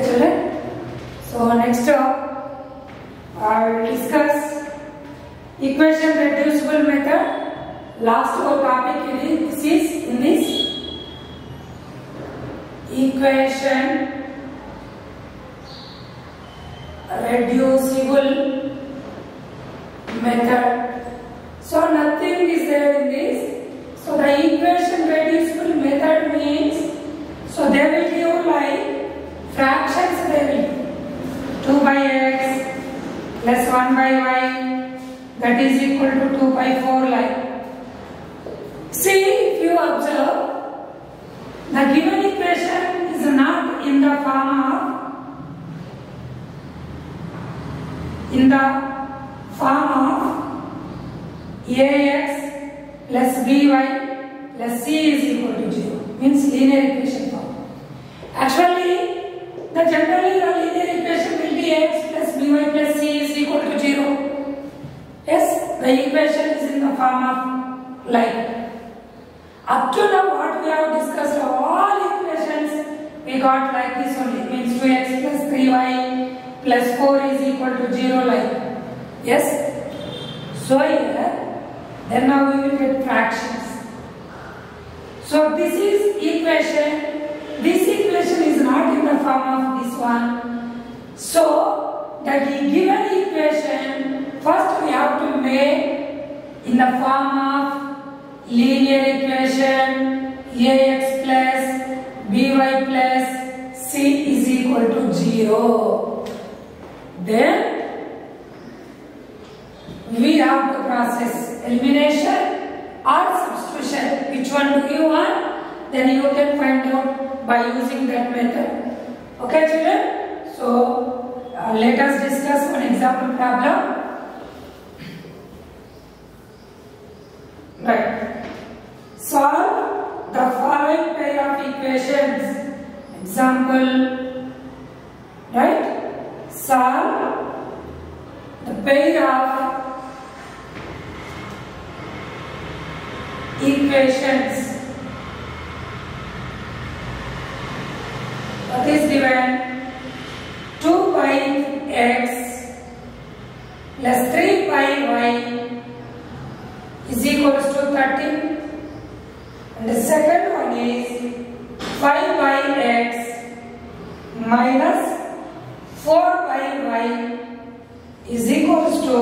children. So next I will discuss equation reducible method. Last topic this is in this equation reducible method. So nothing is there in this. So the equation reducible method means, so they will give like fractions, they will 2 by x plus 1 by y, that is equal to 2 by 4 like. See, if you observe, the given equation is not in the form of ax plus by plus c is equal to 0, means linear equation form. Actually, generally the linear equation will be x plus by plus c is equal to 0. Yes, the equation is in the form of like. Up to now what we have discussed, all equations we got like this only, means 2x plus 3y plus 4 is equal to 0 like. Yes. So here, then now we will get fractions. So this is equation. This equation is not in the form of this one. So the given equation, first we have to make in the form of linear equation ax plus by plus c is equal to 0. Then we have to process elimination or substitution. Which one do you want? Then you can find out by using that method. Okay children? So let us discuss one example problem. Right. Solve the following pair of equations. Example. Right. Solve the pair of equations. What is given? 2 by x plus 3 by y is equals to 30. And the second one is 5 by x minus 4 by y is equals to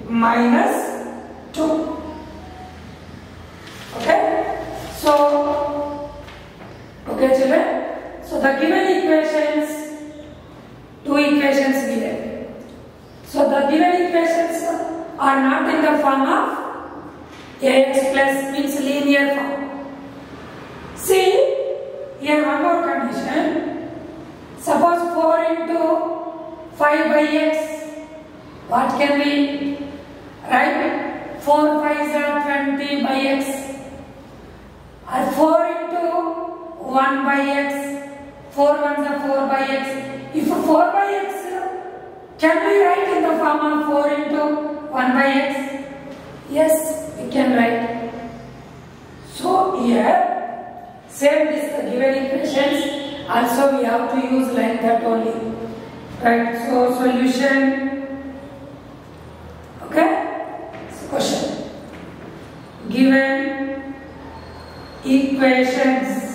minus 2. Okay? So, okay children? So the given equations, two equations given. So the given equations are not in the form of ax plus, means linear form. See, here one more condition. Suppose 4 into 5 by x, what can be? Right? 4 5s are 20 by x. Or 4 into 1 by x. 4 1s are 4 by x. If 4 by x can we write in the form of 4 into 1 by x? Yes, we can write. So here, same this the given equations, also we have to use like that only. Right, so solution. Okay, so question. Given equations.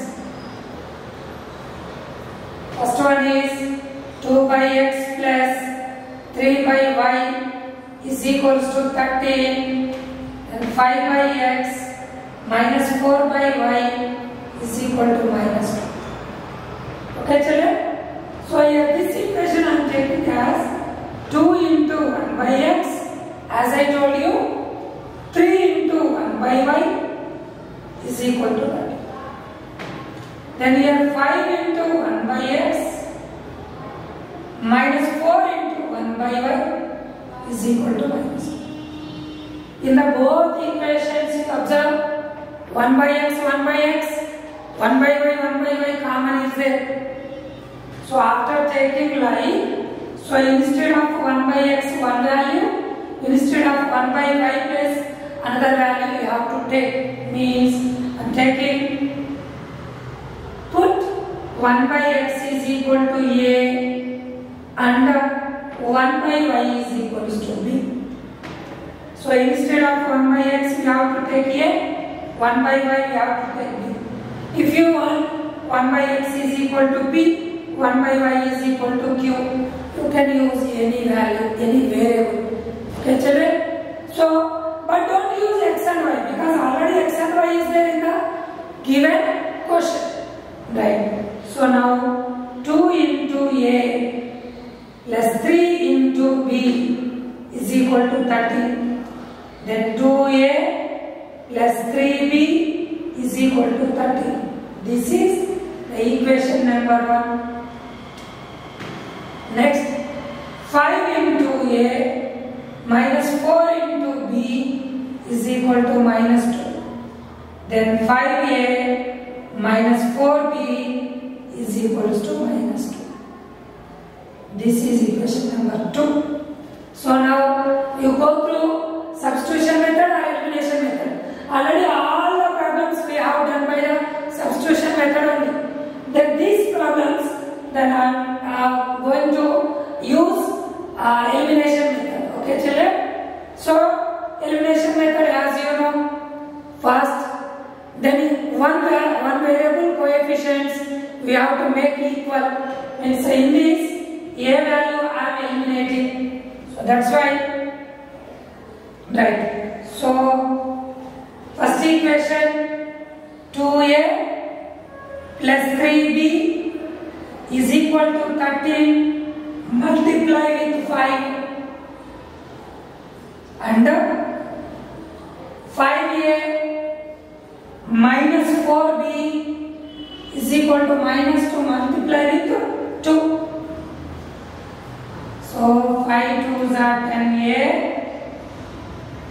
First one is 2 by x plus 3 by y is equals to 13, and 5 by x minus 4 by y is equal to minus 2. Okay children? So here this equation I am taking as 2 into 1 by x, as I told you, 3 into 1 by y is equal to that. Then here 5 into 1 by x minus 4 into 1 by y is equal to minus 2. In the both equations you observe 1 by x, 1 by x, 1 by y common is there. So after taking like, so instead of 1 by x one value, instead of 1 by y plus another value you have to take, means I am taking, put 1 by x is equal to a and 1 by y is equals to b. So instead of 1 by x we have to take a, 1 by y we have to take b. If you want 1 by x is equal to p, 1 by y is equal to q, you can use any value, any variable. Okay, children? So, but don't use x and y because already x and y is there in the given question. Right. So now 2 into a plus 3 into b is equal to 30. Then 2a plus 3b is equal to 30. This is the equation number 1. Next, 5 into a minus 4 into b is equal to minus 2. Then 5a minus 4b is equals to minus 2. This is equation number 2. So now you go through substitution method or elimination method. Already all the problems we have done by the substitution method only. Then these problems then are going to use elimination method. Okay, children? So elimination method, as you know, first then one variable coefficients we have to make equal. Means in this a value I am eliminating. So that's why, right. So first equation 2a plus 3b is equal to 13 multiply with 5 and 5a minus 4b is equal to minus 2 multiply with 2. So 5 2s are 10a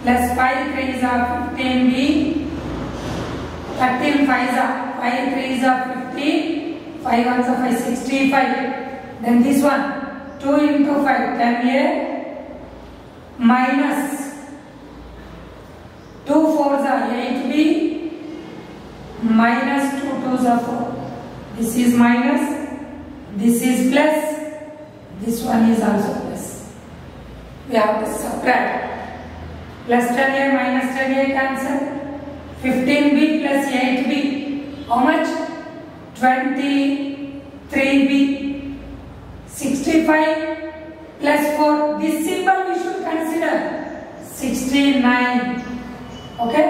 plus 5 3s are 15b, 13 5s are 5 3s are 50, 5 1s are 5 65. Then this one 2 into 5 10a minus 2 4s are 8b minus 2 2s are 4. This is minus, this is plus, this one is also plus. We have to subtract. Plus 10a minus 10a cancel. 15b plus 8b. How much? 23b. 65 plus 4. This symbol we should consider 69. Okay?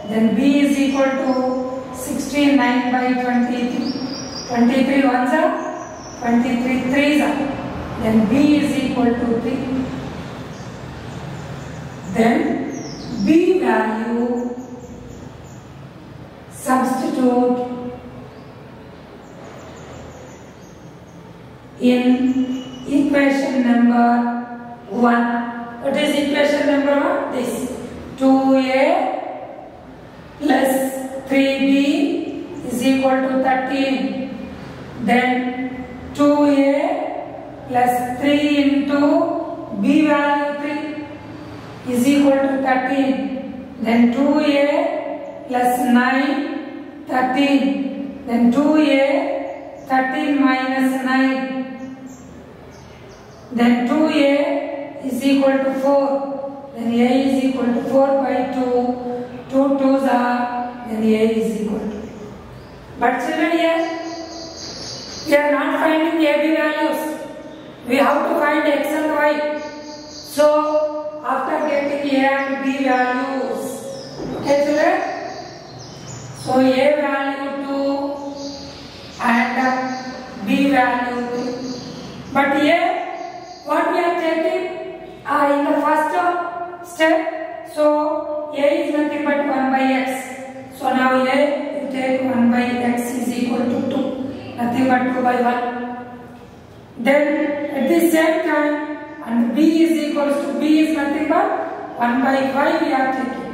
Then b is equal to 69 by 23. 23 ones are 23 3s are. Then b is equal to 3. Then b value substitute in equation number 1. What is equation number 1? This 2a plus 3b is equal to 13. Then 2a plus 3 into b value 3 is equal to 13. Then 2a plus 9 13. Then 2a 13 minus 9. Then 2a is equal to 4. Then a is equal to 4 by 2. 2 2s are, then a is equal to. But children, here we are not finding AB values. We have to find x and y. So after getting a and b values, okay children? So a value 2 and b value 3. But here what we are taking in the first step. So a is nothing but 1 by x. So now a you take 1 by x is equal to 2. Nothing but 2 by 1. Then at the same time, and b is equals to b is nothing but 1 by 5 we are taking.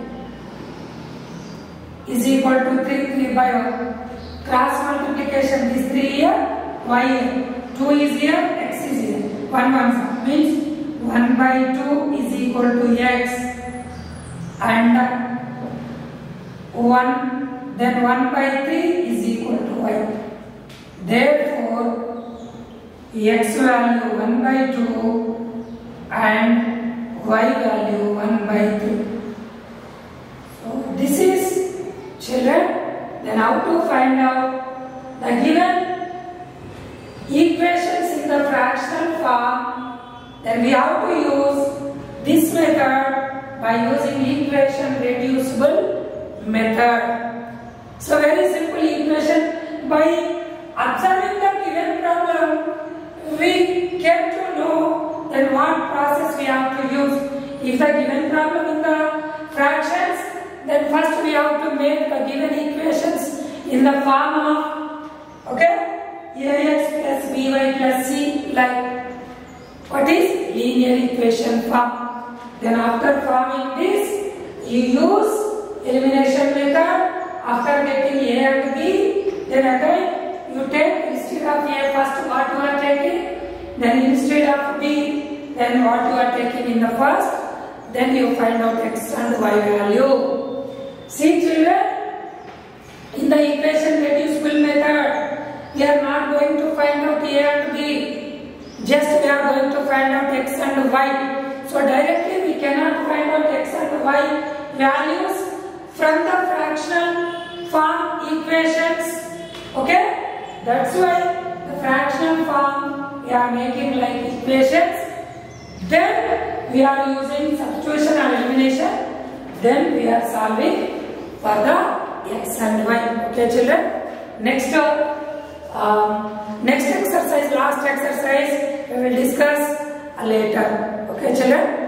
Is equal to 3 by 1. Cross multiplication, this 3 here, y here. 2 is here, x is here. 1 means 1 by 2 is equal to x. And 1, then 1 by 3 is equal to y. Therefore, x value 1 by 2 and y value 1 by 3. So this is, children, then how to find out the given equations in the fractional form. Then we have to use this method by using equation reducible method. So very simple equation. By observing the given problem, we get to know then what process we have to use. If the given problem in the fractions, then first we have to make the given equations in the form of, okay, ax plus by plus c, like what is linear equation form. Then after forming this, you use elimination method. After getting a and b, then again you take instead of a first what you are taking, then instead of b, then what you are taking in the first, then you find out x and y value. See children, in the equation reducible method, we are not going to find out a and b, just we are going to find out x and y. So directly we cannot find out x and y values from the fractional form equations. Okay, that's why the fractional form we are making like equations. Then we are using substitution and elimination. Then we are solving for the x and y. Okay, children. Next exercise, last exercise, we will discuss later. Okay, children.